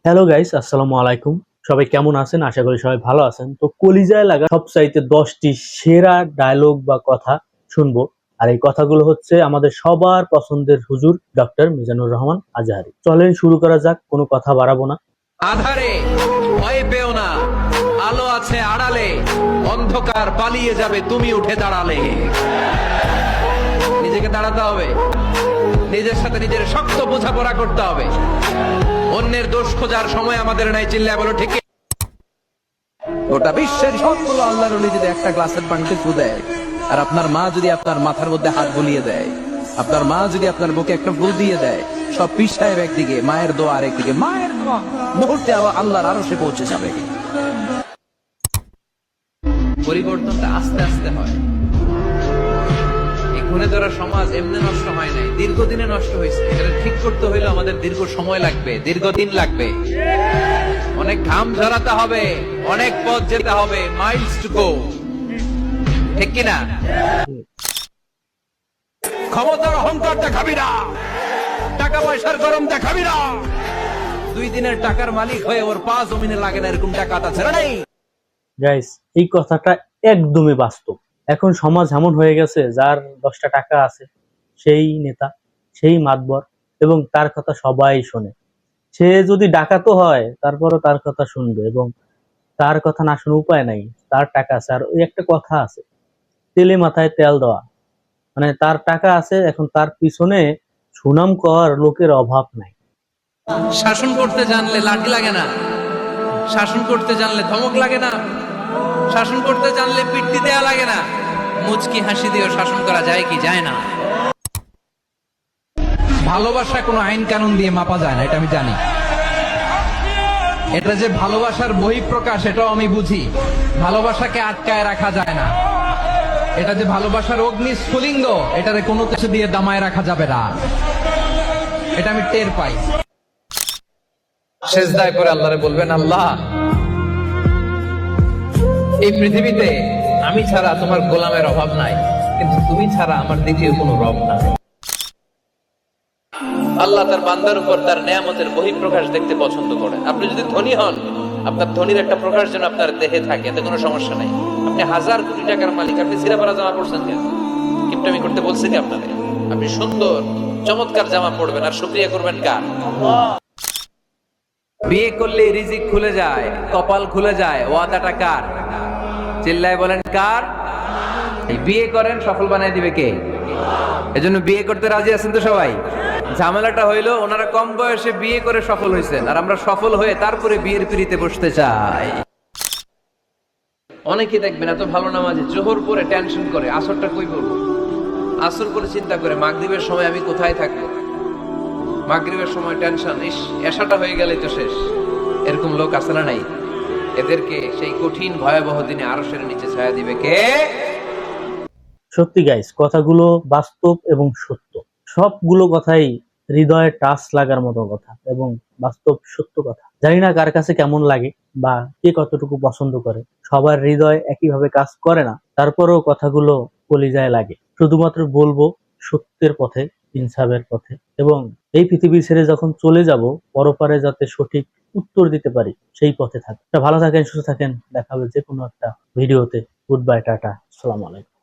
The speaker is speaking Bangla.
হ্যালো গাইস, আসসালামু আলাইকুম। সবাই কেমন আছেন? আশা করি সবাই ভালো আছেন। তো কলিজায় লাগা সবচাইতে 10টি সেরা ডায়লগ বা কথা শুনবো। আর এই কথাগুলো হচ্ছে আমাদের সবার পছন্দের হুজুর ডক্টর মিজানুর রহমান আজহারী। চলেন শুরু করা যাক, কোনো কথা বাড়াবো না। আধারে ভয় পেও না, আলো আছে আড়ালে, অন্ধকার পালিয়ে যাবে তুমি উঠে দাঁড়ালে। নিজেকে দাঁড়াতে হবে, নিজের সাথে নিজের শক্ত বোঝাপড়া করতে হবে। অন্যের দোষ খোঁজার সময় আমাদের নাই, চিল্লায় বলো ঠিক। গোটা বিশ্বের সবগুলো আল্লাহর ওলি যদি একটা গ্লাসের পানিতে ফু দেয়, আর আপনার মা যদি আপনার মাথার মধ্যে হাত বুলিয়ে দেয়, আপনার মা যদি আপনার বুকে একটা ফুল দিয়ে দেয়, সব পীর সাহেব একদিকে, মায়ের দোয়া আরেকদিকে, মায়ের দোয়া মুহূর্তে আল্লাহর আরশে পৌঁছে যাবে। পরিবর্তনটা আস্তে আস্তে হয়। এই ঘুরে ধরা সমাজ এমনি নষ্ট হয় নাই, দীর্ঘদিনে নষ্ট হয়েছে। এটা ঠিক করতে হইলে আমাদের দীর্ঘ সময় লাগবে, দীর্ঘদিন লাগবে, অনেক ঘাম ঝরাতে হবে, অনেক পথ যেতে হবে, মাইলস টু গো। ঠিক কিনা? ক্ষমতার অহংকার দেখাবি না, টাকা পয়সার গরম দেখাবি না। 2 দিনের টাকার মালিক হয়ে ওর পা জমিনে লাগে না, এরকম টাকা তা ছেড়ে নেই। গাইস, এই কথাটা একদমই বাস্তব। এখন সমাজ এমন হয়ে গেছে, যার 10টা টাকা আছে সেই নেতা, সেই মাতবর, এবং তার কথা সবাই শোনে। সে যদি ডাকাতও হয় তারপরও তার কথা শুনবে, এবং তার কথা না শুনে উপায় নাই। তার টাকা আছে। আর ওই একটা কথা আছে, তেলে মাথায় তেল দেওয়া। মানে তার টাকা আছে, এখন তার পিছনে সুনাম কর লোকের অভাব নাই। শাসন করতে জানলে লাঠি লাগে না, শাসন করতে জানলে ধমক লাগে না, শাসন করতে জানলে পিট্টি দেয়া লাগে না। মুচকি হাসি দিয়েও শাসন করা যায় কি যায় না। ভালোবাসা কোনো আইন কানুন দিয়ে মাপা যায় না, এটা আমি জানি। এটা যে ভালোবাসার বহিঃপ্রকাশ, এটাও আমি বুঝি। ভালোবাসাকে আটকায় রাখা যায় না। এটা যে ভালোবাসার অগ্নি স্ফুলিঙ্গ, এটারে কোনো কিছু দিয়ে দামায় রাখা যাবে না, এটা আমি টের পাই। সেজদায় পরে আল্লাহরে বলবেন, আল্লাহ, এই পৃথিবীতে আমি ছাড়া তোমার গোলামের অভাব নাই, কিন্তু তুমি ছাড়া আমার দ্বিতীয় কোনো রব নাই। আল্লাহ তার বান্দার উপর তার নেয়ামতের বহিঃপ্রকাশ দেখতে পছন্দ করেন। আপনি যদি ধনী হন, আপনার ধনীর একটা প্রকাশ যেন আপনার দেহে থাকে, এতে কোনো সমস্যা নাই। আপনি 1000 কোটি টাকার মালিক, আপনি ছিঁড়া জামা পড়ছেন কেন? কিপটামি করতে বলছে কি আপনাদের? আপনি সুন্দর চমৎকার জামা পড়বেন আর শুকরিয়া করবেন কার? বিয়ে করলে রিজিক খুলে যায়, কপাল খুলে যায়, ওয়াদাটা কার? চিল্লায় বলেন কার? বিয়ে করেন, সফল বানাই দিবে কে? এজন্য বিয়ে করতে রাজি আছেন তো সবাই? ঝামেলাটা হইলো, ওনারা কম বয়সে বিয়ে করে সফল হয়েছেন, আর আমরা সফল হয়ে তারপরে বিয়ের পিড়িতে বসতে চাই। অনেকেই দেখবেন এত ভালো নামাজে, জোহর পরে টেনশন করে আসরটা কই পড়বো, আসর করে চিন্তা করে মাগরিবের সময় আমি কোথায় থাকবো, মাগরিবের সময় টেনশন, ইস এশাটা হয়ে গেলেই তো শেষ। এরকম লোক আছে না নাই? এদেরকে সেই কঠিন ভয়াবহ দিনে আরশের নিচে ছায়া দিবে কে? সত্যি গাইস, কথাগুলো বাস্তব এবং সত্য। সবগুলো কথাই হৃদয়ে টাচ লাগার মতো কথা এবং বাস্তব সত্য কথা। জানি না কার কাছে কেমন লাগে বা কে কতটুকু পছন্দ করে। সবার হৃদয় একইভাবে কাজ করে না, তারপরেও কথাগুলো কলিজায় লাগে। শুধুমাত্র বলবো সত্যের পথে, ইনসাফের পথে, এবং এই পৃথিবী ছেড়ে যখন চলে যাব, পরপারে যাতে সঠিক উত্তর দিতে পারি সেই পথে থাক। ভালো থাকেন, সুস্থ থাকেন। দেখা হবে যে কোনো একটা ভিডিওতে। গুড বাই, টাটা, আসসালামু আলাইকুম।